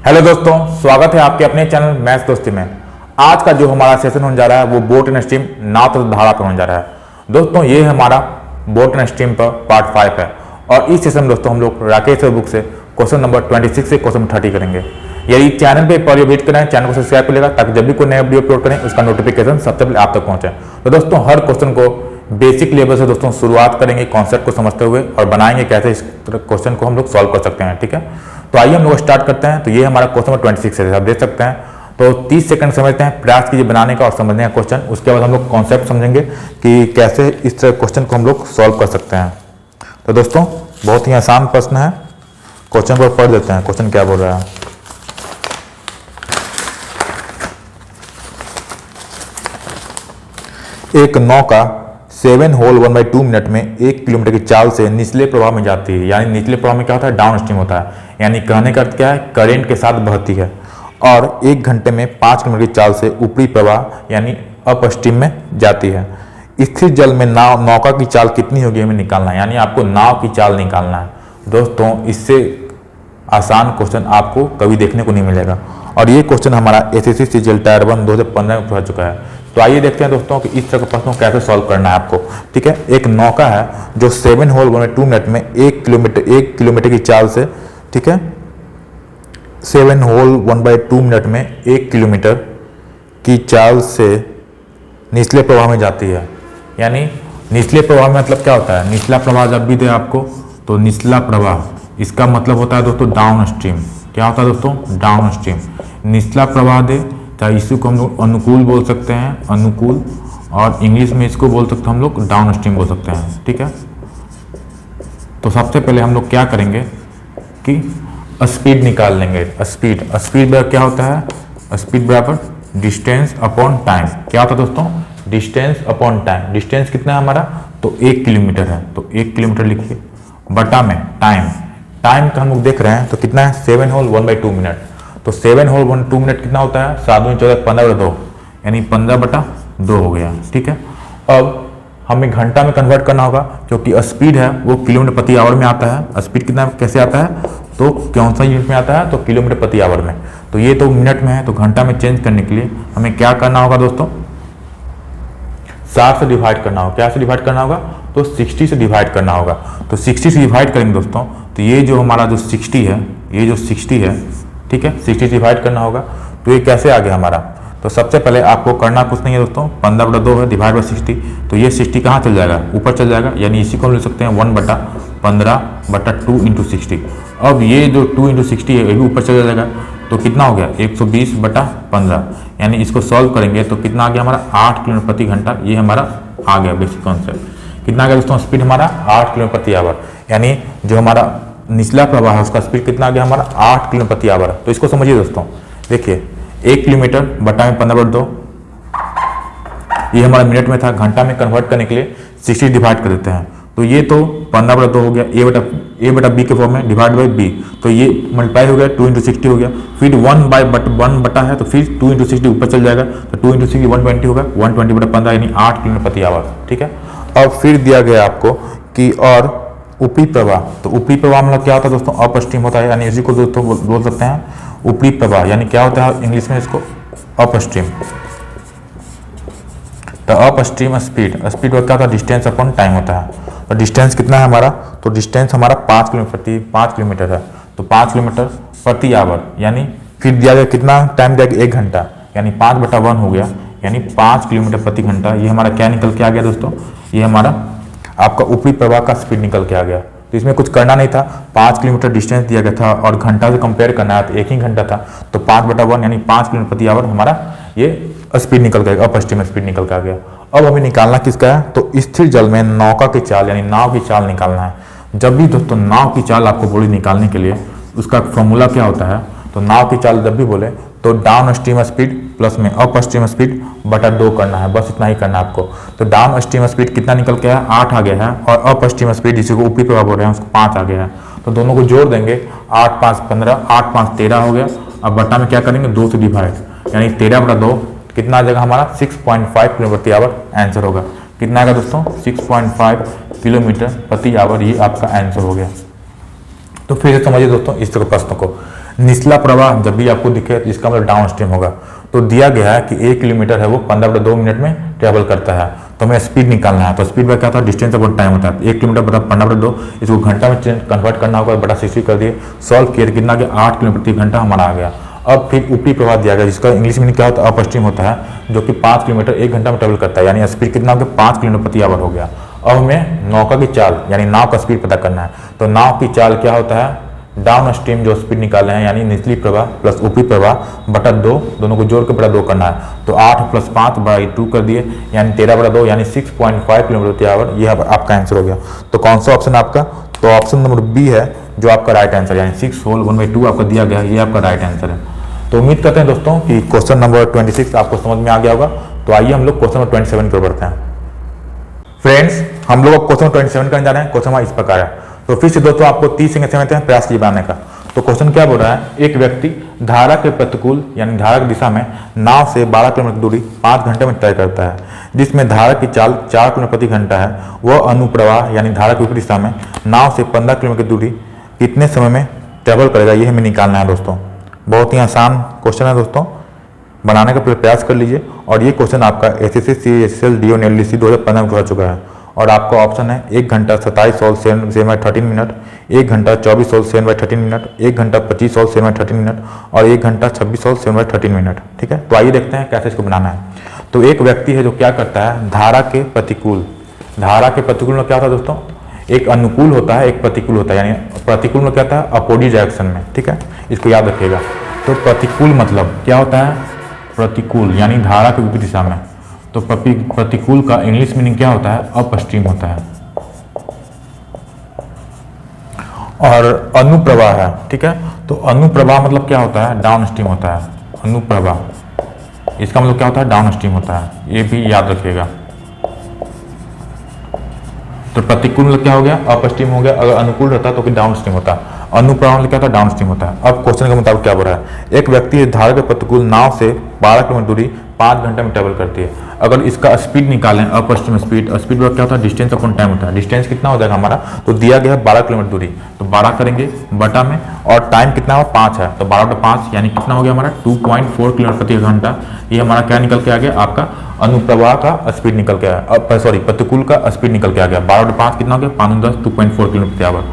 Hello दोस्तों, स्वागत है आपके अपने चैनल मैथ्स दोस्ती में। आज का जो हमारा सेशन होने जा रहा है वो बोट एंड स्ट्रीम नाव तथा धारा पर होने जा रहा है। दोस्तों ये हमारा बोट एंड स्ट्रीम पर पार्ट 5 है और इस सेशन में दोस्तों हम लोग राकेश बुक से क्वेश्चन नंबर 26 से क्वेश्चन 30 करेंगे। यदि चैनल पे पर विजिट करें, चैनल को सब्सक्राइब कर लेगा ताकि जब भी कोई नया वीडियो अपलोड करें उसका नोटिफिकेशन सबसे पहले आप तक पहुंचे। तो दोस्तों हर क्वेश्चन को बेसिक लेवल से दोस्तों शुरुआत करेंगे कॉन्सेप्ट को समझते हुए और बनाएंगे कैसे इस क्वेश्चन को हम लोग सॉल्व कर सकते हैं। ठीक है, तो आइए हम लोग स्टार्ट करते हैं। तो ये हमारा क्वेश्चन नंबर 26 है, आप देख सकते हैं। तो 30 सेकंड समझते हैं, प्रयास कीजिए बनाने का और समझने का क्वेश्चन। उसके बाद हम लोग कॉन्सेप्ट समझेंगे कि कैसे इस क्वेश्चन को हम लोग सॉल्व कर सकते हैं। तो दोस्तों बहुत ही आसान प्रश्न है, क्वेश्चन को पढ़ देते हैं। क्वेश्चन क्या बोल रहा है? एक नौका 7 होल 1/2 मिनट में 1 किलोमीटर की चाल से निचले प्रवाह में जाती है। यानी निचले प्रवाह में क्या होता है? डाउन स्ट्रीम होता है। यानी कहने का अर्थ क्या है? करंट के साथ बहती है। और 1 घंटे में 5 किलोमीटर की चाल से ऊपरी प्रवाह यानी अप स्ट्रीम में जाती है। स्थिर जल में नौका की चाल कितनी होगी हमें निकालना है। यानी आपको नाव की चाल निकालना है। दोस्तों इससे आसान क्वेश्चन आपको कभी देखने को नहीं मिलेगा। और ये क्वेश्चन हमारा एसएससी सीजीएल टायर 1 2015 में पढ़ चुका है। तो आइए देखते हैं दोस्तों कि इस तरह के प्रश्नों को कैसे सॉल्व करना है आपको। ठीक है, एक नौका है जो 7 होल 1/2 मिनट में 1 किलोमीटर की चाल से, ठीक है, 7 होल 1/2 मिनट में 1 किलोमीटर की चाल से निचले प्रवाह में जाती है। यानी निचले प्रवाह में मतलब क्या होता है? निचला प्रवाह जब भी दे आपको तो निचला प्रवाह इसका मतलब होता है दोस्तों डाउन स्ट्रीम। क्या होता है दोस्तों? Down stream. निचला प्रवाह दे चाहे इसी को हम लोग अनुकूल बोल सकते हैं, अनुकूल, और इंग्लिश में इसको बोल सकते हैं हम लोग डाउन स्ट्रीम बोल सकते हैं। ठीक है, तो सबसे पहले हम लोग क्या करेंगे कि स्पीड निकाल लेंगे। स्पीड क्या होता है? स्पीड बराबर डिस्टेंस अपॉन टाइम। क्या होता है दोस्तों? Distance upon time. डिस्टेंस कितना है हमारा? तो 1 किलोमीटर है, तो 1 किलोमीटर लिखिए बटा में टाइम का हम लोग देख रहे हैं तो कितना है? 7 होल 1/2 मिनट। तो 7 होल 1/2 मिनट कितना होता है? 7 दूनी 14 15/2 यानी 15/2 हो गया। ठीक है, अब हमें घंटा में कन्वर्ट करना होगा क्योंकि स्पीड है वो किलोमीटर प्रति आवर में आता है। स्पीड कितना कैसे आता है? तो कौन सा यूनिट में आता है? तो किलोमीटर प्रति आवर में। तो ये तो मिनट में है, तो घंटा में चेंज करने के लिए हमें क्या करना होगा दोस्तों? 60 से डिवाइड करना होगा। क्या से डिवाइड करना होगा? तो 60 से डिवाइड करना होगा। तो 60 से डिवाइड करेंगे दोस्तों तो ये जो हमारा जो 60 है, ये जो 60 है, ठीक है, 60 से डिवाइड करना होगा। तो ये कैसे आ गया हमारा? तो सबसे पहले आपको करना कुछ नहीं है दोस्तों, 15/2 है डिवाइड बाई 60। तो ये 60 कहाँ चल जाएगा? ऊपर चल जाएगा। यानी इसी को हम ले सकते हैं 1/15/2 इंटू 60। अब ये जो 2 इंटू 60 है ये भी ऊपर चल जाएगा। तो कितना हो गया? 120/15। यानी इसको सॉल्व करेंगे तो कितना आ गया हमारा? 8 किलोमीटर प्रति घंटा। ये हमारा आ गया बेसिक कॉन्सेप्ट। कितना आ गया दोस्तों? स्पीड हमारा 8 किलोमीटर प्रति आवर। यानी जो हमारा निचला प्रवाह है उसका स्पीड कितना आ गया हमारा? 8 किलोमीटर प्रति आवर। तो इसको समझिए दोस्तों, देखिए 1 किलोमीटर बटा में 15/2, ये हमारा मिनट में था। घंटा में कन्वर्ट करने के लिए 60 डिवाइड कर देते हैं। तो ये तो 15/2 हो गया, ए बटा बी के फॉर्म में डिवाइड बाई बी। तो ये मल्टीप्लाई हो गया, 2 इंटू 60 हो गया। फिर 1 बटा है तो फिर 2 इंटू 60 ऊपर चल जाएगा। तो 2 इंटू 60 120 होगा, 120/15 यानी 8 किलोमीटर प्रति आवर। ठीक है, अब फिर दिया गया आपको कि और ऊपरी प्रवाह। तो ऊपरी प्रवाह मतलब क्या होता है दोस्तों? अप स्ट्रीम होता है। यानी इसी को दोस्तों बोल सकते हैं ऊपरी प्रवाह। यानी क्या होता है इंग्लिश में इसको? Up stream. तो अप स्ट्रीम स्पीड क्या होता है? डिस्टेंस अपॉन टाइम होता है। तो डिस्टेंस कितना है हमारा? तो डिस्टेंस हमारा 5 किलोमीटर है। तो 5 किलोमीटर प्रति आवर। यानी फिर दिया गया कितना टाइम दिया गया? 1 घंटा। यानी 5/1 हो गया, यानी 5 किलोमीटर प्रति घंटा। ये हमारा क्या निकल के आ गया दोस्तों? ये हमारा आपका ऊपरी प्रवाह का स्पीड निकल के आ गया। तो इसमें कुछ करना नहीं था, 5 किलोमीटर डिस्टेंस दिया गया था और घंटा से कंपेयर करना है तो 1 ही घंटा था। तो 5/1 यानी 5 किलोमीटर प्रति आवर हमारा ये स्पीड निकल के अप स्ट्रीम स्पीड निकल के आ गया। अब हमें निकालना किसका है? तो स्थिर जल में नौका की चाल यानी नाव की चाल निकालना है। जब भी दोस्तों नाव की चाल आपको बोली निकालने के लिए उसका फॉर्मूला क्या होता है? तो नाव की चाल जब भी बोले तो डाउन स्ट्रीम स्पीड प्लस में अप स्ट्रीम स्पीड बटा 2 करना है। बस इतना ही करना है आपको। तो डाउन स्ट्रीम स्पीड कितना निकल के आया? 8 आ गया है। और अप स्ट्रीम स्पीड जिसे को ऊपरी प्रवाह बोल रहे हैं उसको 5 आ गया है। तो दोनों को जोड़ देंगे, 8 5 15, 8 5 13 हो गया। अब बटा में क्या करेंगे? 2 से डिवाइड, यानी 13/2 कितना आ जाएगा हमारा? 6.5 किलोमीटर प्रति आवर आंसर होगा। कितना आएगा दोस्तों? 6.5 किलोमीटर प्रति आवर। ये आपका आंसर हो गया। तो फिर से समझिए दोस्तों इस तरह प्रश्न को। निचला प्रवाह जब भी आपको दिखे तो इसका मतलब डाउन स्ट्रीम होगा। तो दिया गया है कि 1 किलोमीटर है वो 15/2 मिनट में ट्रेवल करता है, तो हमें स्पीड निकालना है। तो स्पीड में क्या था, डिस्टेंस अपॉन टाइम होता है। 1 किलोमीटर बटा 15/2, इसको घंटा में कन्वर्ट करना होगा, बटा 60 कर दिए, सॉल्व किए, कितना गया 8 किलोमीटर प्रति घंटा हमारा आ गया। अब फिर ऊपरी प्रवाह दिया गया जिसका इंग्लिश में क्या होता है, अप स्ट्रीम होता है, जो कि 5 किलोमीटर 1 घंटा में ट्रेवल करता है, यानी स्पीड कितना हो गया 5 किलोमीटर प्रति आवर हो गया। अब हमें नौका की चाल यानी नाव का स्पीड पता करना है। तो नाव की चाल क्या होता है, डाउन स्ट्रीम जो स्पीड निकाल रहे हैं यानी निचली प्रवाह प्लस ऊपरी प्रवाह बटा 2, दोनों को जोड़ के बटा 2 करना है। तो 8 + 5 / 2 कर दिए, यानी 13/2 यानी 6.5 किलोमीटर प्रति आवर। ये आपका आंसर हो गया। तो कौन सा ऑप्शन आपका, तो ऑप्शन नंबर बी है जो आपका राइट आंसर, यानी 6 होल 1/2 आपका दिया गया है, ये आपका राइट आंसर है। तो उम्मीद करते हैं दोस्तों कि क्वेश्चन नंबर 26 आपको समझ में आ गया होगा। तो आइए हम लोग क्वेश्चन नंबर 27 की ओर बढ़ते हैं। फ्रेंड्स, हम लोग अब क्वेश्चन नंबर 27 करने जा रहे हैं। क्वेश्चन हमारा इस प्रकार है, तो फिर से दोस्तों आपको 30 सेकंड समय देते हैं प्रयास कीजिए बनाने का। तो क्वेश्चन क्या बोल रहा है, एक व्यक्ति धारा के प्रतिकूल यानी धारा की दिशा में नाव से 12 किलोमीटर दूरी 5 घंटे में तय करता है, जिसमें धारा की चाल 4 किलोमीटर प्रति घंटा है। वह अनुप्रवाह यानी धारा की विपरीत दिशा में नाव से 15 किलोमीटर की दूरी कितने समय में ट्रेवल करेगा, ये हमें निकालना है दोस्तों। बहुत ही आसान क्वेश्चन है दोस्तों, बनाने का प्रयास कर लीजिए। और ये क्वेश्चन आपका एसएससी, सीएसएल, डीओ, एलडीसी 2015 में हो चुका है। और आपका ऑप्शन है 1 घंटा 27 होल 7/13 मिनट, 1 घंटा 24 होल 7/13 मिनट, 1 घंटा 25 होल 7/13 मिनट और 1 घंटा 26 होल 7/13 मिनट। ठीक है, तो आइए देखते हैं कैसे इसको बनाना है। तो एक व्यक्ति है जो क्या करता है, धारा के प्रतिकूल में क्या होता है दोस्तों, एक अनुकूल होता है एक प्रतिकूल होता है, यानी प्रतिकूल में क्या होता है, अपोजिट डायरेक्शन में। ठीक है, इसको याद रखिएगा। तो प्रतिकूल मतलब क्या होता है, प्रतिकूल यानी धारा के विपरीत दिशा में। तो प्रतिकूल का इंग्लिश मीनिंग क्या होता है, अप स्ट्रीम होता है। और अनुप्रवाह है, ठीक है, तो अनुप्रवाह मतलब क्या होता है, डाउन स्ट्रीम होता है। अनुप्रवाह इसका मतलब क्या होता है, डाउन स्ट्रीम होता है, ये भी याद रखिएगा। तो प्रतिकूल मतलब क्या हो गया, अप स्ट्रीम हो गया, अगर अनुकूल रहता तो डाउन स्ट्रीम होता है। अनुप्रवाह मतलब क्या होता है, डाउन स्ट्रीम होता है। अब क्वेश्चन के मुताबिक क्या बोल रहा है, एक व्यक्ति धारा के प्रतिकूल नाव से 12 किलोमीटर दूरी 5 घंटे में ट्रेवल करती है। अगर इसका स्पीड निकालें, अप स्ट्रीम स्पीड क्या होता है, डिस्टेंस अपॉन टाइम होता है। डिस्टेंस कितना हो जाएगा हमारा, तो दिया गया है 12 किलोमीटर दूरी, तो 12 करेंगे बटा में, और टाइम कितना हो 5 है, तो 12/5 यानी कितना हो गया हमारा 2.4 किलोमीटर प्रति घंटा। ये हमारा क्या निकल के आ गया, आपका अनुप्रवाह का स्पीड निकल के आया, सॉरी प्रतिकूल का स्पीड निकल के आ गया। 12/5 कितना हो गया, 5×10 2.4 किलोमीटर प्रति आवर।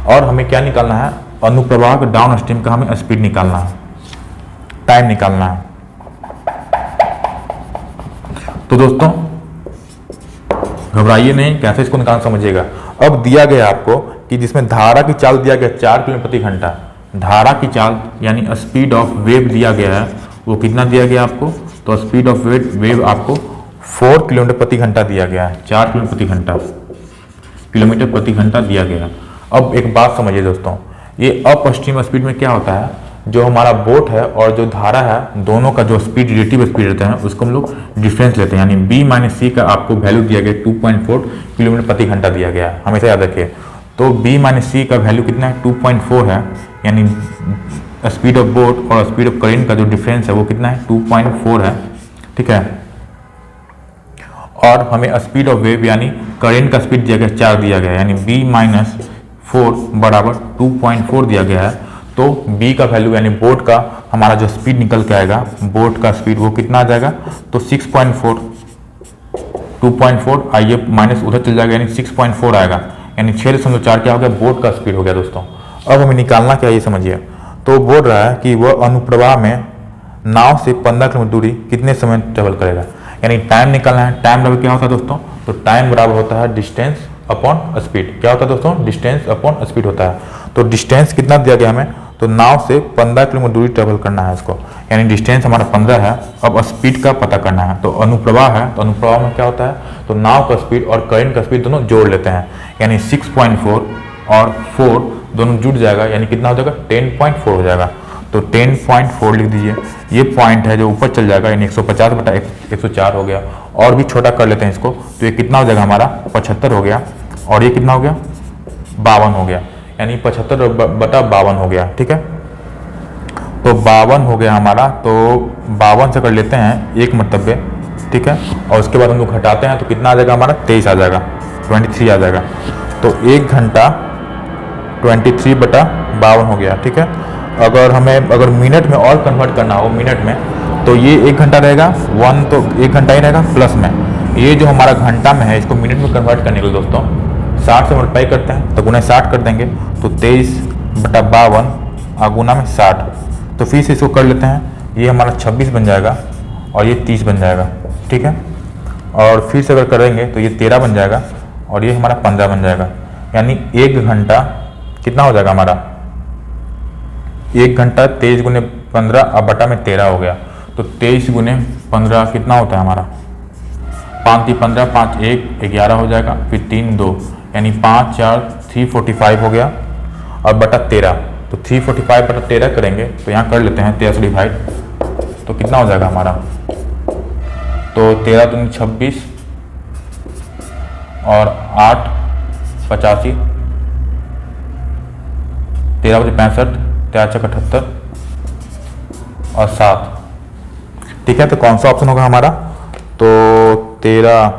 और हमें क्या निकालना है, अनुप्रवाह का डाउन स्ट्रीम का हमें स्पीड निकालना है, टाइम निकालना है। तो दोस्तों घबराइए नहीं, कैसे इसको निकालना समझिएगा। अब दिया गया आपको कि जिसमें धारा की चाल दिया गया 4 किलोमीटर प्रति घंटा, धारा की चाल यानी स्पीड ऑफ वेव दिया गया है, वो कितना दिया गया आपको, तो स्पीड ऑफ वेव आपको 4 किलोमीटर प्रति घंटा दिया गया है, 4 किलोमीटर प्रति घंटा दिया गया। अब एक बात समझिए दोस्तों, ये अप स्ट्रीम स्पीड में क्या होता है, जो हमारा बोट है और जो धारा है दोनों का जो स्पीड रिलेटिव स्पीड रहता है उसको हम लोग डिफरेंस लेते हैं, यानी b - c का आपको वैल्यू दिया गया 2.4 किलोमीटर प्रति घंटा दिया गया है, हमेशा याद रखिए। तो b - c का वैल्यू कितना है, 2.4 है, यानी स्पीड ऑफ बोट और स्पीड ऑफ करेंट का जो डिफरेंस है वो कितना है, 2.4 है। ठीक है, और हमें स्पीड ऑफ वेव यानी करेंट का स्पीड दिया गया 4 दिया गया है, यानी b - 4 बराबर 2.4 दिया गया है। तो b का वैल्यू यानी बोट का हमारा जो स्पीड निकल के आएगा, बोट का स्पीड वो कितना आ जाएगा, तो 6.4, 2.4 आइए माइनस उधर चल जाएगा, यानी 6.4 आएगा, यानी 6.4 क्या हो गया, बोट का स्पीड हो गया दोस्तों। अब हमें निकालना क्या, ये समझिए। तो बोल रहा है कि वह अनुप्रवाह में नाव से 15 किलोमीटर दूरी कितने समय ट्रेवल करेगा, यानी टाइम निकालना है। टाइम बराबर क्या होता है दोस्तों, तो टाइम बराबर होता है डिस्टेंस अपॉन स्पीड। क्या होता है दोस्तों, डिस्टेंस अपॉन स्पीड होता है। तो डिस्टेंस कितना दिया गया हमें, तो नाव से 15 किलोमीटर दूरी ट्रेवल करना है इसको, यानी डिस्टेंस हमारा 15 है। अब स्पीड का पता करना है, तो अनुप्रवाह है, तो अनुप्रवाह में क्या होता है, तो नाव का स्पीड और करेंट का स्पीड दोनों जोड़ लेते हैं, यानी 6.4 और 4 दोनों जुड़ जाएगा, यानी कितना हो जाएगा, 10.4 हो जाएगा। तो 10.4 लिख दीजिए। ये पॉइंट है जो ऊपर चल जाएगा, यानी 150/104 हो गया। और भी छोटा कर लेते हैं इसको, तो ये कितना हो जाएगा हमारा 75 हो गया, और ये कितना हो गया 52 हो गया, यानी 75/52 हो गया। ठीक है, तो 52 हो गया हमारा, तो 52 से कर लेते हैं एक मर्तबे। ठीक है, और उसके बाद हम लोग घटाते हैं तो कितना आ जाएगा हमारा 23 आ जाएगा, 23 आ जाएगा। तो 1 घंटा 23/52 हो गया। ठीक है, अगर हमें अगर मिनट में और कन्वर्ट करना हो मिनट में, तो ये 1 घंटा रहेगा, 1 तो 1 घंटा ही रहेगा, प्लस में ये जो हमारा घंटा में है इसको मिनट में कन्वर्ट करने के लिए दोस्तों 60 से मल्टीप्लाई करते हैं, तो गुना 60 कर देंगे, तो 23/52 गुना में 60। तो फिर से इसको कर लेते हैं, ये हमारा 26 बन जाएगा और ये 30 बन जाएगा, ठीक है। और फिर से अगर करेंगे तो ये 13 बन जाएगा और ये हमारा 15 बन जाएगा। यानी 1 घंटा कितना हो जाएगा हमारा, 1 घंटा 23 गुने 15 अब बटा में 13 हो गया। तो 23 गुने 15 कितना होता है हमारा, 5 3 15, 5 1 11 हो जाएगा, फिर 3 2, यानी 5 4 345 हो गया और बटा 13। तो 345 बटा 13 करेंगे तो यहाँ कर लेते हैं 13 से डिवाइड, तो कितना हो जाएगा हमारा, तो 13 दूनी 26 और 8 85, 13 बजे 65, 13 छः 78 और 7, ठीक है। तो कौन सा ऑप्शन होगा हमारा, तो 13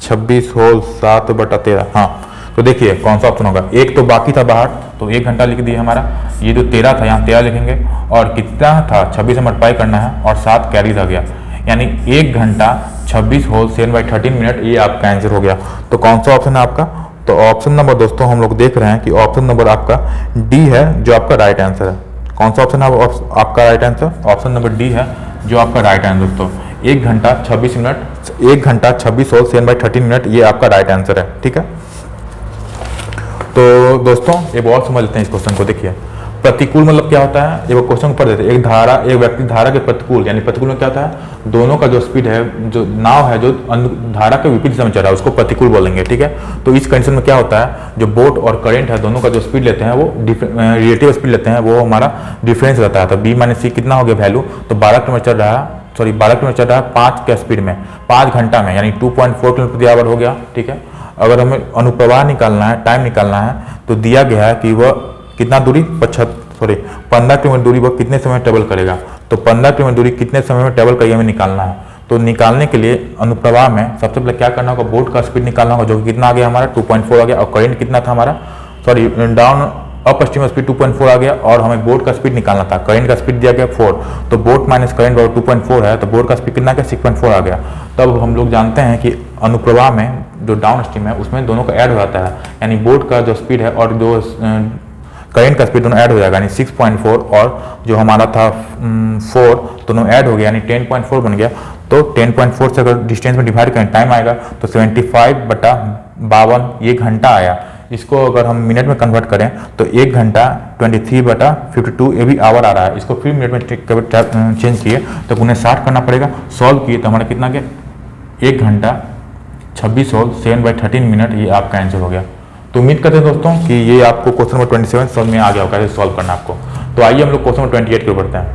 26 होल 7 बटा 13, हाँ। तो देखिए कौन सा ऑप्शन होगा, एक तो बाकी था बाहर, तो 1 घंटा लिख दिया हमारा, ये जो 13 था यहाँ 13 लिखेंगे और कितना था 26 से मल्टीप्लाई करना है और 7 कैरी रह गया, यानी 1 घंटा 26 होल 7/13 मिनट, ये आपका आंसर हो गया। तो कौन सा ऑप्शन है आपका, तो ऑप्शन नंबर दोस्तों हम लोग देख रहे हैं कि ऑप्शन नंबर आपका डी है जो आपका राइट आंसर है। कौन सा ऑप्शन है आपका right answer, option number D है जो आपका राइट आंसर दोस्तों। 1 घंटा 26 मिनट, 1 घंटा 26 होल 7/13 मिनट, ये आपका राइट आंसर है, ठीक है। तो दोस्तों एक और समझ लेते हैं इस क्वेश्चन को। देखिए प्रतिकूल मतलब क्या होता है, ये वो क्वेश्चन पढ़ देते हैं, एक धारा एक व्यक्ति धारा के प्रतिकूल, यानी प्रतिकूल में क्या होता है, दोनों का जो स्पीड है, जो नाव है जो धारा के विपरीत दिशा में चल रहा है उसको प्रतिकूल बोलेंगे, ठीक है। तो इस कंडीशन में क्या होता है, जो बोट और करंट है दोनों का जो स्पीड लेते हैं वो रिलेटिव स्पीड लेते हैं, वो हमारा डिफरेंस रहता है। तो बी माइनस सी कितना हो गया वैल्यू, तो 12 किलोमीटर चल रहा है, सॉरी 12 किलोमीटर चल रहा है 5 के स्पीड में 5 घंटा में, यानी 2.4 किलोमीटर प्रति आवर हो गया, ठीक है। अगर हमें अनुप्रवाह निकालना है, टाइम निकालना है, तो दिया गया है कि वह कितना दूरी 15 किलोमीटर दूरी वह कितने समय में ट्रेवल करेगा। तो 15 किलोमीटर दूरी कितने समय में ट्रेवल करेगा हमें निकालना है। तो निकालने के लिए अनुप्रवाह में सबसे पहले क्या करना होगा, बोट का स्पीड निकालना होगा, जो कि कितना आ गया हमारा 2.4 आ गया, और करंट कितना था हमारा, sorry down up stream speed 2.4 आ गया, और हमें बोट का स्पीड निकालना था, करंट का स्पीड दिया गया 4, तो बोट माइनस करंट 2.4 है, तो बोट का स्पीड कितना आ गया 6.4 आ गया। तब हम लोग जानते हैं कि अनुप्रवाह में जो डाउन स्ट्रीम है उसमें दोनों का ऐड हो जाता है, यानी बोट का जो स्पीड है और जो करंट का स्पीड दोनों ऐड हो जाएगा, यानी 6.4 और जो हमारा था 4 दोनों ऐड हो गया, यानी 10.4 बन गया। तो 10.4 से अगर डिस्टेंस में डिवाइड करें टाइम आएगा तो 75/52 ये घंटा आया। इसको अगर हम मिनट में कन्वर्ट करें तो 1 घंटा 23/52 ये भी आवर आ रहा है। इसको फिर मिनट में चेंज किए तो उन्हें 60 करना पड़ेगा, सॉल्व किए तो हमारा कितना गया 1 घंटा 26 होल 7/13 मिनट, ये आपका आंसर हो गया। तो उम्मीद करते हैं दोस्तों कि ये आपको क्वेश्चन नंबर 27 समझ में आ गया होगा कैसे सॉल्व करना आपको। तो आइए हम लोग क्वेश्चन नंबर 28 के ऊपर बढ़ते हैं।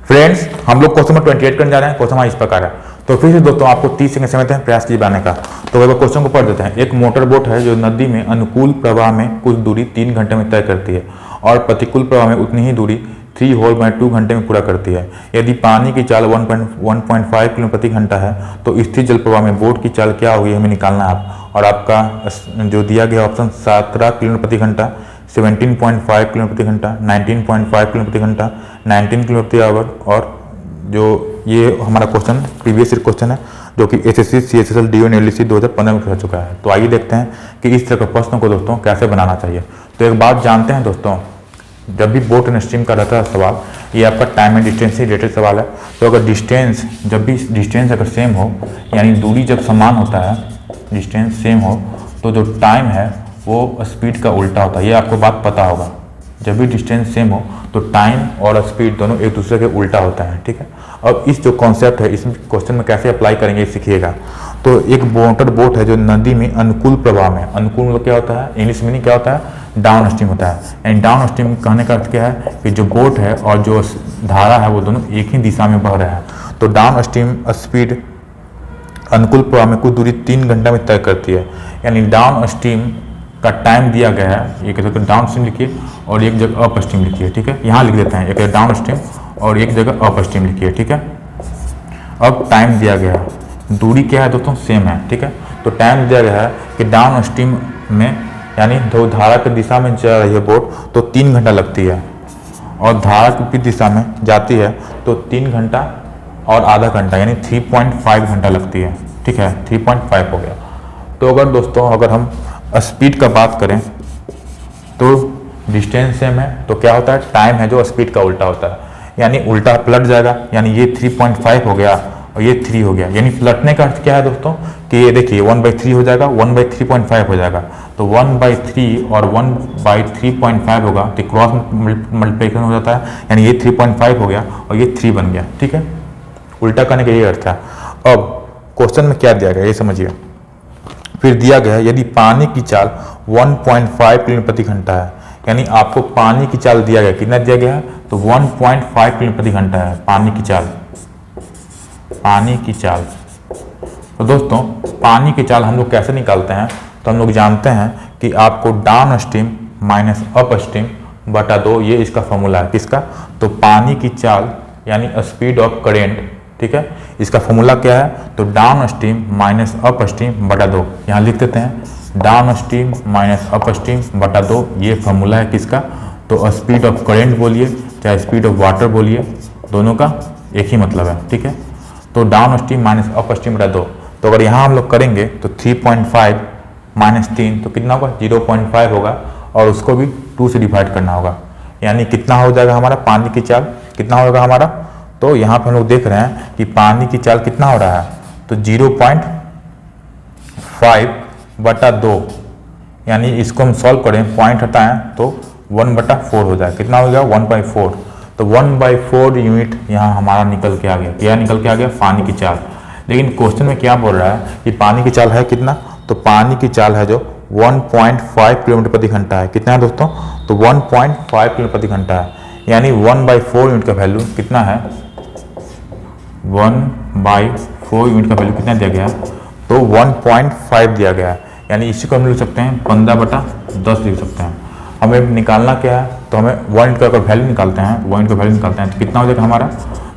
फ्रेंड्स हम लोग क्वेश्चन नंबर 28 करने जा रहे हैं। क्वेश्चन हमारा इस प्रकार है, तो फिर से दोस्तों आपको 30 सेकंड समय देते हैं प्रयास कीजिए बनाने का। तो वह क्वेश्चन को पढ़ देते हैं। एक मोटर बोट है जो नदी में अनुकूल प्रवाह में कुछ दूरी 3 घंटे में तय करती है और प्रतिकूल प्रवाह में उतनी ही दूरी 3 होल बाय 2 घंटे में पूरा करती है। यदि पानी की चाल 1.5 किलोमीटर प्रति घंटा है तो स्थिर जल प्रवाह में बोट की चाल क्या होगी हमें निकालना है। और आपका जो दिया गया ऑप्शन 17 किलोमीटर प्रति घंटा, 17.5 किलोमीटर प्रति घंटा, 19.5 किलोमीटर प्रति घंटा, 19 किलोमीटर प्रति आवर, और जो ये हमारा क्वेश्चन प्रीवियस ईयर क्वेश्चन है जो कि एसएससी सीएचएसएल डीओ एलडीसी 2015 में कर चुका है। तो आइए देखते हैं कि इस तरह के प्रश्नों को दोस्तों कैसे बनाना चाहिए। तो एक बात जानते हैं दोस्तों, जब भी बोट एंड स्ट्रीम का रहता है सवाल, ये आपका टाइम एंड डिस्टेंस से रिलेटेड सवाल है। तो अगर डिस्टेंस जब भी डिस्टेंस अगर सेम हो, यानी दूरी जब समान होता है, डिस्टेंस सेम हो, तो जो टाइम है वो स्पीड का उल्टा होता है। ये आपको बात पता होगा, जब भी डिस्टेंस सेम हो तो टाइम और स्पीड दोनों एक दूसरे के उल्टा होता है, ठीक है। अब इस जो कॉन्सेप्ट है इस क्वेश्चन में कैसे अप्लाई करेंगे सीखिएगा। तो एक मोटर बोट है जो नदी में अनुकूल प्रवाह में, अनुकूल मतलब क्या होता है, इंग्लिश मीनिंग क्या होता है, डाउन स्ट्रीम होता है। यानी डाउन स्ट्रीम कहने का अर्थ क्या है कि जो बोट है और जो धारा है वो दोनों एक ही दिशा में बह रहे हैं। तो डाउन स्ट्रीम स्पीड अनुकूल प्रवाह में कुछ दूरी 3 घंटा में तय करती है। यानी डाउन स्ट्रीम का टाइम दिया गया है, एक जगह डाउन स्ट्रीम लिखिए और एक जगह अप स्ट्रीम लिखिए, ठीक है। यहाँ लिख देते हैं एक डाउन स्ट्रीम और एक जगह अप स्ट्रीम लिखिए, ठीक है। अब टाइम दिया गया है, दूरी क्या है दोस्तों सेम है, ठीक है। तो टाइम दिया गया है कि डाउन स्ट्रीम में यानी दो धारा की दिशा में जा रही है बोट तो 3 घंटा लगती है, और धारा की विपरीत दिशा में जाती है तो 3 घंटा और आधा घंटा यानी 3.5 घंटा लगती है। ठीक है, 3.5 हो गया। तो अगर दोस्तों अगर हम स्पीड का बात करें तो डिस्टेंस सेम है, तो क्या होता है, टाइम है जो स्पीड का उल्टा होता है, यानी उल्टा पलट जाएगा, यानी ये 3.5 हो गया और ये 3 हो गया। यानी पलटने का अर्थ क्या है दोस्तों कि ये देखिए 1/3 हो जाएगा, 1/3.5 हो जाएगा, तो 1/3 और 1/3.5 होगा तो क्रॉस मल्टीप्लिकेशन हो जाता है, यानी ये 3.5 हो गया और ये 3 बन गया। ठीक है, उल्टा करने का ये अर्थ है। अब क्वेश्चन में क्या दिया गया ये समझिए। फिर दिया गया है यदि पानी की चाल 1.5 किलोमीटर प्रति घंटा है, यानी आपको पानी की चाल दिया गया, कितना दिया गया है, तो 1.5 किलोमीटर प्रति घंटा है पानी की चाल। पानी की चाल, तो दोस्तों पानी की चाल हम लोग कैसे निकालते हैं, तो हम लोग जानते हैं कि आपको down stream minus up stream बटा 2, ये इसका फॉर्मूला है किसका, तो पानी की चाल यानी स्पीड ऑफ करेंट। ठीक है, इसका फॉर्मूला क्या है, तो down stream minus up stream बटा 2, यहाँ लिख देते हैं down stream minus up stream बटा 2, ये फॉर्मूला है किसका, तो स्पीड ऑफ करेंट बोलिए चाहे स्पीड ऑफ वाटर बोलिए, दोनों का एक ही मतलब है। ठीक है, तो down stream minus up stream बटा 2, तो अगर यहाँ हम लोग करेंगे तो 3.5 माइनस 3 तो कितना होगा, 0.5 होगा, और उसको भी 2 से डिवाइड करना होगा, यानी कितना हो जाएगा हमारा पानी की चाल, कितना होगा हमारा, तो यहाँ पे हम लोग देख रहे हैं कि पानी की चाल कितना हो रहा है, तो 0.5 बटा 2, यानी इसको हम सॉल्व करें, पॉइंट हटाएं तो 1/4 हो जाए, कितना हो गया 1/4, तो 1/4 यूनिट यहाँ हमारा निकल के आ गया। क्या निकल के आ गया, पानी की चाल। लेकिन क्वेश्चन में क्या बोल रहा है कि पानी की चाल है कितना, तो पानी की चाल है जो 1.5 किलोमीटर प्रति घंटा है। कितना है दोस्तों, तो 1.5 किलोमीटर प्रति घंटा है, यानी 1/4 यूनिट का वैल्यू कितना है, 1/4 यूनिट का वैल्यू कितना दिया गया है, तो 1.5 दिया गया है, यानी इसी को हम लिख सकते हैं 15/10 लिख सकते हैं। हमें निकालना क्या है, तो हमें 1 यूनिट का अगर वैल्यू निकालते हैं, 1 यूनिट का वैल्यू निकालते हैं तो कितना हो जाएगा हमारा,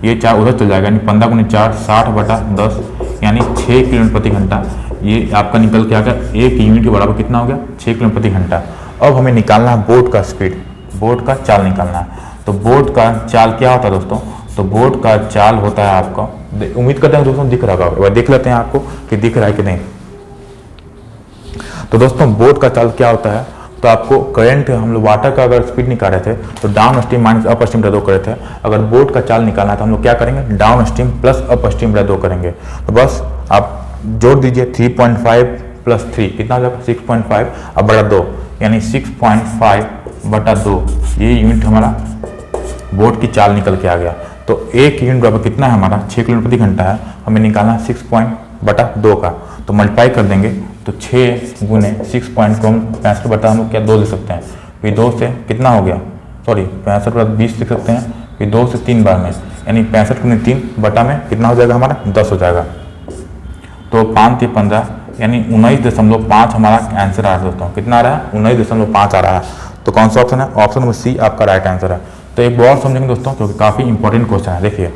ये 4 उधर चल जाएगा, यानी 15 × 4 60/10, यानी 6 किलोमीटर प्रति घंटा, ये आपका निकल के आ गया। 1 यूनिट के बराबर कितना हो गया, 6 किलोमीटर प्रति घंटा। अब हमें निकालना है बोट का स्पीड, बोट का चाल निकालना है। तो बोट का चाल क्या होता है दोस्तों, तो बोट का चाल होता है आपका, उम्मीद करते हैं दोस्तों दिख रहा होगा, देख लेते हैं आपको कि दिख रहा है कि नहीं। तो दोस्तों बोट का चाल क्या होता है, तो आपको करंट, हम लोग वाटर का अगर स्पीड निकाल रहे थे तो down stream minus up stream बटा 2 करे थे, अगर बोट का चाल निकालना है तो हम लोग क्या करेंगे, down stream plus up stream बटा 2 करेंगे। तो बस आप जोड़ दीजिए 3.5 + 3 कितना हो जाएगा 6.5 अब बटा 2, यानी 6.5 बटा 2, ये यूनिट हमारा बोट की चाल निकल के आ गया। तो 1 यूनिट बराबर कितना है हमारा, 6 किलोमीटर प्रति घंटा है, हमें निकालना 6.2 का, तो मल्टीप्लाई कर देंगे तो 6 × 6 को हम 65 बटा हम लोग क्या 2 लिख सकते हैं, फिर 2 से कितना हो गया, सॉरी 65 + 20 लिख सकते हैं, फिर 2 से 3 बार में, यानी 65 × 3 बटा में कितना हो जाएगा हमारा 10 हो जाएगा। तो 5 × 15 यानी 19.5 हमारा आंसर आ रहा है दोस्तों, कितना आ रहा है 19.5 आ रहा है। तो कौन सा ऑप्शन है, ऑप्शन नंबर सी आपका राइट आंसर है। तो एक बार समझेंगे दोस्तों क्योंकि काफ़ी इंपॉर्टेंट क्वेश्चन है। देखिए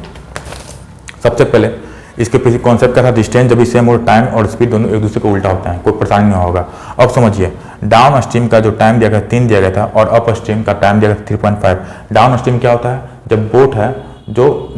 सबसे पहले इसके पीछे कॉन्सेप्ट क्या था, डिस्टेंस जब भी सेम और टाइम और स्पीड दोनों एक दूसरे को उल्टा होता है, कोई परेशानी नहीं होगा। अब समझिए डाउन स्ट्रीम का जो टाइम दिया गया 3 दिया गया था और अप स्ट्रीम का टाइम दिया गया 3.5। डाउन स्ट्रीम क्या होता है, जब बोट है जो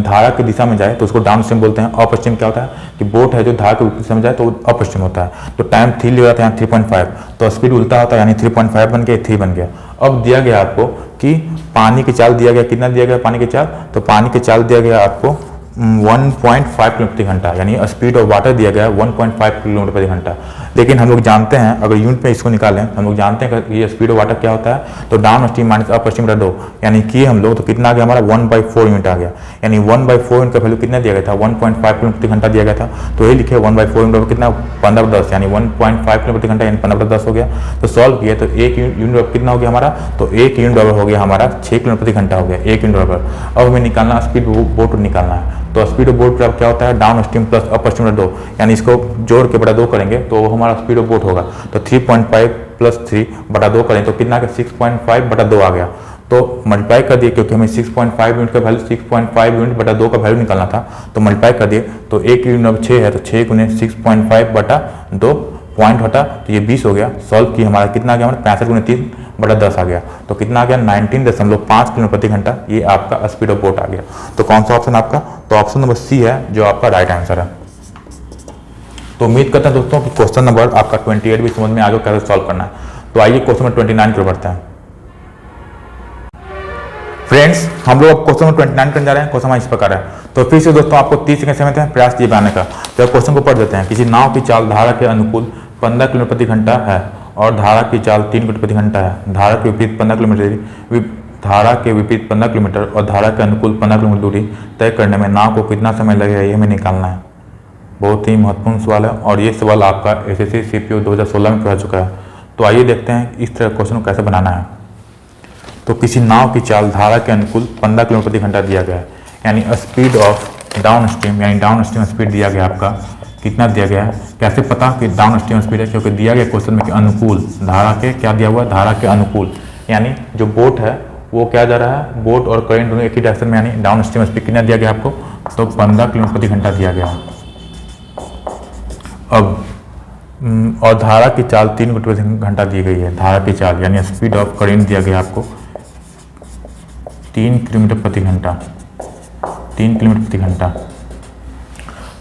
धारा की दिशा में जाए तो उसको डाउन स्ट्रीम बोलते हैं। अप स्ट्रीम क्या होता है कि बोट है जो धारा की दिशा में जाए तो अप स्ट्रीम होता है। तो टाइम 3 लिया था यहाँ 3.5, तो स्पीड उल्टा होता है, यानी 3.5 बन गया 3 बन गया। अब दिया गया आपको कि पानी की चाल दिया गया, कितना दिया गया पानी की चाल, तो पानी की चाल दिया गया आपको 1.5 किलोमीटर प्रति घंटा, यानी स्पीड ऑफ वाटर दिया गया 1.5 किलोमीटर प्रति घंटा। लेकिन हम लोग जानते हैं अगर यूनिट में इसको निकालें, हम लोग जानते हैं कि ये स्पीड ऑफ वाटर क्या होता है, तो down stream minus up stream बटा 2, यानी कि हम लोग तो कितना आ गया हमारा 1/4 यूनिट आ गया, यानी 1/4 यूनिट का वैल्यू कितना दिया गया था 1.5 किलोमीटर प्रति घंटा दिया गया था। तो ये लिखे 1/4 यूनिट कितना 15/10, यानी 1.5 किलोमीटर प्रति घंटा यानी 15/10 हो गया। तो सॉल्व किया तो 1 यूनिट कितना हो गया हमारा, तो 1 यूनिट बराबर हो गया हमारा 6 किलोमीटर प्रति घंटा हो गया 1 यूनिट बराबर। अब हमें निकालना स्पीड बोट निकालना है, तो स्पीड ऑफ बोट क्या होता है down stream plus up stream बटा 2, यानी इसको जोड़ के बटा 2 करेंगे तो हमारा स्पीड ऑफ बोट होगा। तो 3.5 + 3 बटा 2 करें तो कितना का 6.5 बटा 2 आ गया। तो मल्टीप्लाई कर दिए क्योंकि हमें 6.5 यूनिट का वैल्यू 6.5 यूनिट बटा 2 का वैल्यू निकालना था, तो मल्टीप्लाई कर दिए तो 1 यूनिट 6 है तो 6 × 6.5 बटा 2 पॉइंट हटा तो ये 20 हो गया। सॉल्व किया हमारा कितना आ गया, हमारा 65×3/10 आ गया। तो कितना आ गया 19.5 किलोमीटर प्रति घंटा। ये आपका स्पीड ऑफ बोट आ गया। तो कौन सा ऑप्शन आपका, तो ऑप्शन नंबर सी है जो आपका राइट आंसर है। तो उम्मीद करते हैं दोस्तों कि क्वेश्चन नंबर आपका 28 भी समझ में आ गया कैसे सॉल्व करना है। तो आइए क्वेश्चन नंबर 29 की ओर बढ़ते हैं। फ्रेंड्स हम लोग अब क्वेश्चन नंबर 29 करने जा रहे हैं। क्वेश्चन इस प्रकार है। तो फिर से दोस्तों आपको 30 सेकंड समय है प्रयास किए बनाने का। तो क्वेश्चन को पढ़ देते हैं। किसी नाव की चाल धारा के अनुकूल 15 किलोमीटर प्रति घंटा है और धारा की चाल 3 किलोमीटर प्रति घंटा है। धारा के विपरीत 15 किलोमीटर और धारा के अनुकूल 15 किलोमीटर दूरी तय करने में नाव को कितना समय लगेगा, ये हमें निकालना है। बहुत ही महत्वपूर्ण सवाल है और ये सवाल आपका एसएससी सीपीओ 2016 में पढ़ चुका है। तो आइए देखते हैं इस तरह क्वेश्चन को कैसे बनाना है। तो किसी नाव की चाल धारा के अनुकूल 15 किलोमीटर प्रति घंटा दिया गया है, यानी स्पीड ऑफ डाउन स्ट्रीम, यानी डाउन स्ट्रीम स्पीड दिया गया आपका कितना दिया गया है। कैसे पता कि डाउन स्ट्रीम स्पीड है, क्योंकि दिया गया क्वेश्चन में कि अनुकूल धारा के क्या दिया हुआ है, धारा के अनुकूल, यानी जो बोट है वो क्या जा रहा है, बोट और करेंट दोनों एक ही डायरेक्शन में, यानी डाउन स्ट्रीम स्पीड कितना दिया गया आपको, तो 15 किलोमीटर प्रति घंटा दिया गया है। अब और धारा की चाल 3 किलोमीटर प्रति घंटा दी गई है। धारा की चाल यानी स्पीड ऑफ करेंट दिया गया आपको 3 किलोमीटर प्रति घंटा, 3 किलोमीटर प्रति घंटा।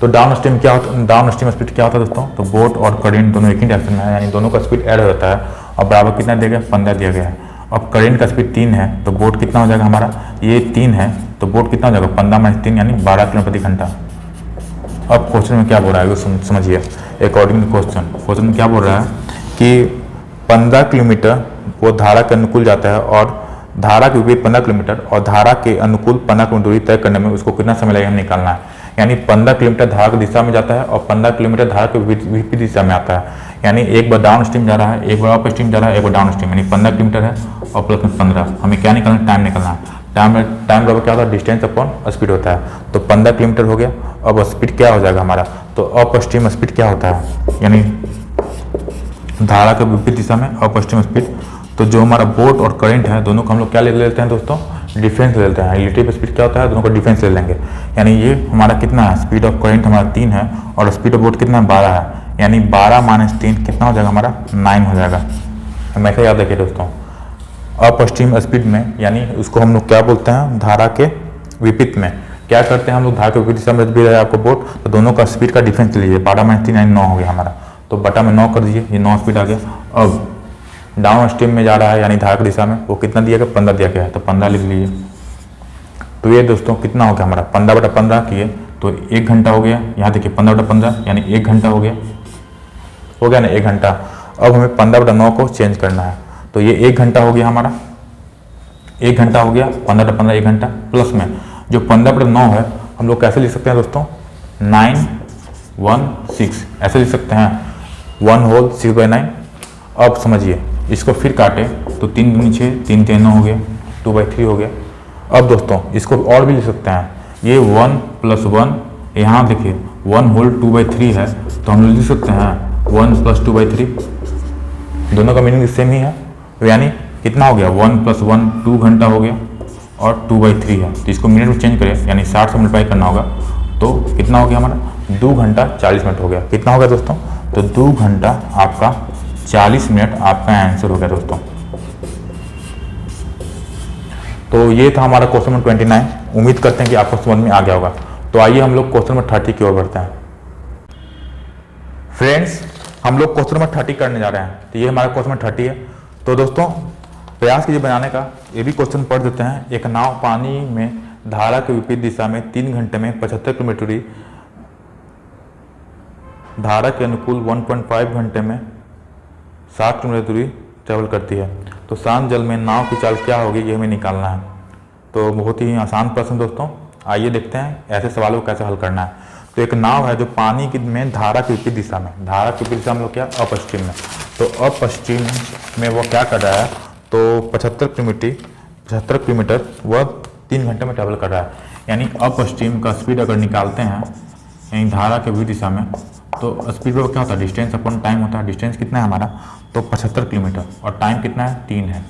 तो डाउन स्ट्रीम क्या होता है, डाउन स्ट्रीम स्पीड क्या होता है दोस्तों, तो बोट और करेंट दोनों एक ही डायरेक्शन में है, यानी दोनों का स्पीड ऐड हो जाता है और बराबर कितना दिया गया, 15 दिया गया है। अब करेंट का स्पीड 3 है तो बोट कितना हो जाएगा हमारा, ये 3 है तो बोट कितना हो जाएगा 15-3 यानी 12 किलोमीटर प्रति घंटा। अब क्वेश्चन में क्या बोल रहा है वो समझिए। अकॉर्डिंग टू क्वेश्चन में क्या बोल रहा है कि 15 किलोमीटर वो धारा के अनुकूल जाता है और धारा के विपरीत 15 किलोमीटर और धारा के अनुकूल 15 किलोमीटर दूरी तय करने में उसको कितना समय लगेगा हमें निकालना है। यानी 15 किलोमीटर धारा की दिशा में जाता है और 15 किलोमीटर धारा के विपरीत दिशा में आता है। यानी एक बार डाउन स्ट्रीम जा रहा है, एक बार अप स्ट्रीम जा रहा है, एक बार डाउन स्ट्रीम, यानी 15 किलोमीटर है और प्लस में 15। हमें क्या निकालना है, टाइम निकालना है। टाइम बराबर क्या होता है, डिस्टेंस अपॉन स्पीड होता है। तो 15 किलोमीटर हो गया। अब स्पीड क्या हो जाएगा हमारा, तो अप स्ट्रीम स्पीड क्या होता है, यानी धारा के विपरीत दिशा में अप स्ट्रीम स्पीड। तो जो हमारा बोट और करंट है दोनों को हम लोग क्या ले लेते हैं दोस्तों, डिफरेंस ले लेते हैं। रिलेटिव स्पीड क्या होता है, दोनों को डिफरेंस ले लेंगे। यानी ये हमारा कितना है, स्पीड ऑफ करंट हमारा 3 है और स्पीड ऑफ बोट कितना है 12 है, यानी 12 - 3 कितना हो जाएगा हमारा 9 हो जाएगा। हमेशा याद रखिए दोस्तों, अप स्ट्रीम स्पीड में यानी उसको हम लोग क्या बोलते हैं, धारा के विपरीत में क्या करते हैं हम लोग, धारा के विपरीत दिशा में भी रहा है आपको बोट, तो दोनों का स्पीड का डिफरेंस लीजिए। 12 - 3 यानी 9 हो गया हमारा, तो बटा में 9 कर दीजिए, ये 9 स्पीड आ गया। अब डाउन स्ट्रीम में जा रहा है यानी धारा की दिशा में, वो कितना दिया गया 15 दिया गया है, तो 15 लिख लीजिए। तो ये दोस्तों कितना हो गया हमारा 15/15 किए तो 1 घंटा हो गया। यहाँ देखिए 15/15 यानी 1 घंटा हो गया ना 1 घंटा। अब हमें 15/9 को चेंज करना है, तो ये 1 घंटा हो गया हमारा, 1 घंटा हो गया। 15/15 1 घंटा प्लस में जो 15/9 है हम लोग कैसे लिख सकते हैं दोस्तों, 916 ऐसे लिख सकते हैं, 1 होल 6/9। अब समझिए इसको फिर काटे तो 3 दूनी 6, 3 3 9 हो गया, 2/3 हो गया। अब दोस्तों इसको और भी लिख सकते हैं, ये 1 + 1, यहाँ देखिए 1 होल 2/3 है तो हम लिख सकते हैं 1 + 2/3, दोनों का मीनिंग सेम ही है। यानी कितना हो गया 1 + 1 2 घंटा हो गया और 2/3 है, तो इसको मिनट में चेंज करें यानी 60 से मल्टीप्लाई करना होगा, तो कितना हो गया हमारा 2 घंटा 40 मिनट हो गया। कितना हो गया दोस्तों, तो 2 घंटा आपका 40 मिनट आपका आंसर हो गया दोस्तों। तो ये था हमारा क्वेश्चन नंबर 29। उम्मीद करते हैं कि आपको समझ में आ गया होगा। तो आइए हम लोग क्वेश्चन नंबर 30 की ओर बढ़ते हैं। फ्रेंड्स हम लोग क्वेश्चन नंबर 30 करने जा रहे हैं। तो ये हमारा क्वेश्चन नंबर 30 है। तो दोस्तों प्रयास कीजिए बनाने का। ये भी क्वेश्चन पढ़ देते हैं। एक नाव पानी में धारा के विपरीत दिशा में 3 घंटे में 75 किलोमीटर दूरी, धारा के अनुकूल 1.5 घंटे में 60 किलोमीटर दूरी ट्रेवल करती है। तो शांत जल में नाव की चाल क्या होगी, ये हमें निकालना है। तो बहुत ही आसान प्रश्न दोस्तों, आइए देखते हैं ऐसे सवालों को कैसे हल करना है। तो एक नाव है जो पानी की में धारा के विपरीत दिशा में, धारा के विपरीत दिशा में लोग क्या अप स्ट्रीम में, तो अप स्ट्रीम में वो क्या कर रहा है, तो 75 किलोमीटर वह 3 घंटे में ट्रेवल कर रहा है। यानी अप स्ट्रीम का स्पीड अगर निकालते हैं यानी धारा के विपरीत दिशा में, तो स्पीड पर क्या होता है, डिस्टेंस अपॉन टाइम होता है। डिस्टेंस कितना है हमारा, तो 75 किलोमीटर और टाइम कितना है 3 है,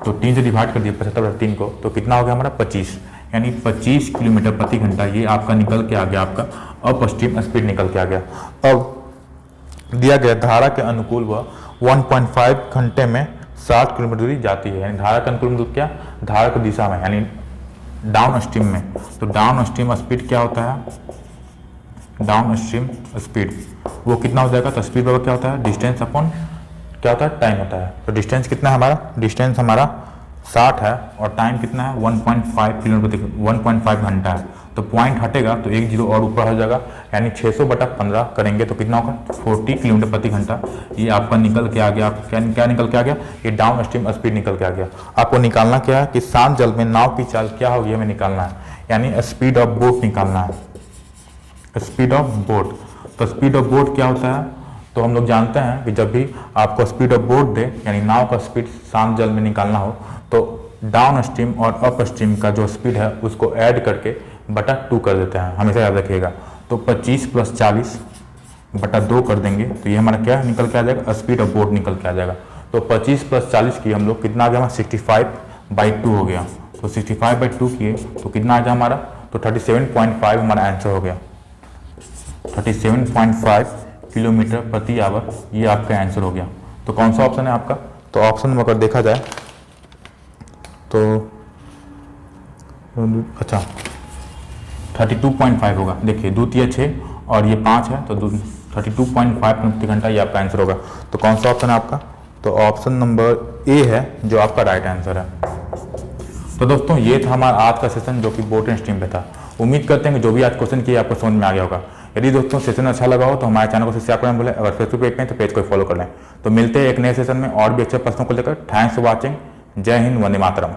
तो 3 से डिवाइड कर दिए 75/3 को, तो कितना हो गया हमारा 25, यानी 25 किलोमीटर प्रति घंटा। ये आपका निकल के आ गया, आपका अप स्ट्रीम स्पीड निकल के आ गया। अब दिया गया धारा के अनुकूल वह 1.5 घंटे में 60 किलोमीटर दूरी जाती है। यानी धारा के अनुकूल मतलब क्या, धारा की दिशा में, यानी डाउन स्ट्रीम में। तो डाउन स्ट्रीम स्पीड क्या होता है, डाउन स्ट्रीम स्पीड वो कितना हो जाएगा, तो स्पीड बराबर क्या होता है, डिस्टेंस अपॉन क्या होता है, टाइम होता है। तो डिस्टेंस कितना है हमारा, डिस्टेंस हमारा 60 है और टाइम कितना है 1.5 किलोमीटर, 1.5 घंटा है। तो पॉइंट हटेगा तो एक जीरो और ऊपर हो जाएगा, यानी 600/15 करेंगे तो कितना होगा, 40 किलोमीटर प्रति घंटा। ये आपका निकल के आ गया, क्या निकल के आ गया, ये डाउन स्ट्रीम स्पीड निकल के आ गया। आपको निकालना क्या है कि शांत जल में नाव की चाल क्या होगी हमें निकालना है, यानी स्पीड ऑफ बोट निकालना है, स्पीड ऑफ बोट। तो स्पीड ऑफ बोट क्या होता है, तो हम लोग जानते हैं कि जब भी आपको स्पीड ऑफ बोट दे, यानी नाव का स्पीड शांत जल में निकालना हो, तो डाउन स्ट्रीम और अप स्ट्रीम का जो स्पीड है उसको ऐड करके बटा 2 कर देते हैं, हमेशा याद रखिएगा। तो 25 + 40 बटा 2 कर देंगे तो ये हमारा क्या निकल के आ जाएगा, स्पीड ऑफ बोट निकल के आ जाएगा। तो 25 + 40 की हम लोग कितना आ गया हमारा, 65/2 हो गया। तो 65/2 किए तो कितना आ गया हमारा, तो 37.5 हमारा आंसर हो गया। 37.5 किलोमीटर प्रति आवर ये आपका आंसर हो गया। तो कौन सा ऑप्शन है आपका, तो ऑप्शन में अगर देखा जाए तो अच्छा 32.5 होगा। देखिए 2 × 6 और ये 5 है तो 32.5 प्रति घंटा ये आपका आंसर होगा। तो कौन सा ऑप्शन है आपका, तो ऑप्शन नंबर ए है जो आपका राइट आंसर है। तो दोस्तों ये था हमारा आज का सेशन जो कि बोट एंड स्ट्रीम पे था। उम्मीद करते हैं कि जो भी आज क्वेश्चन किए आपको समझ में आ गया होगा। यदि दोस्तों सेशन अच्छा लगा हो तो हमारे चैनल को सब्सक्राइब करना भूलें। अगर फेसबुक पेज पे हैं तो पेज को फॉलो कर लें। तो मिलते हैं एक नए सेशन में और भी अच्छे प्रश्नों को लेकर। Thanks for watching. जय हिंद, वंदे मातरम।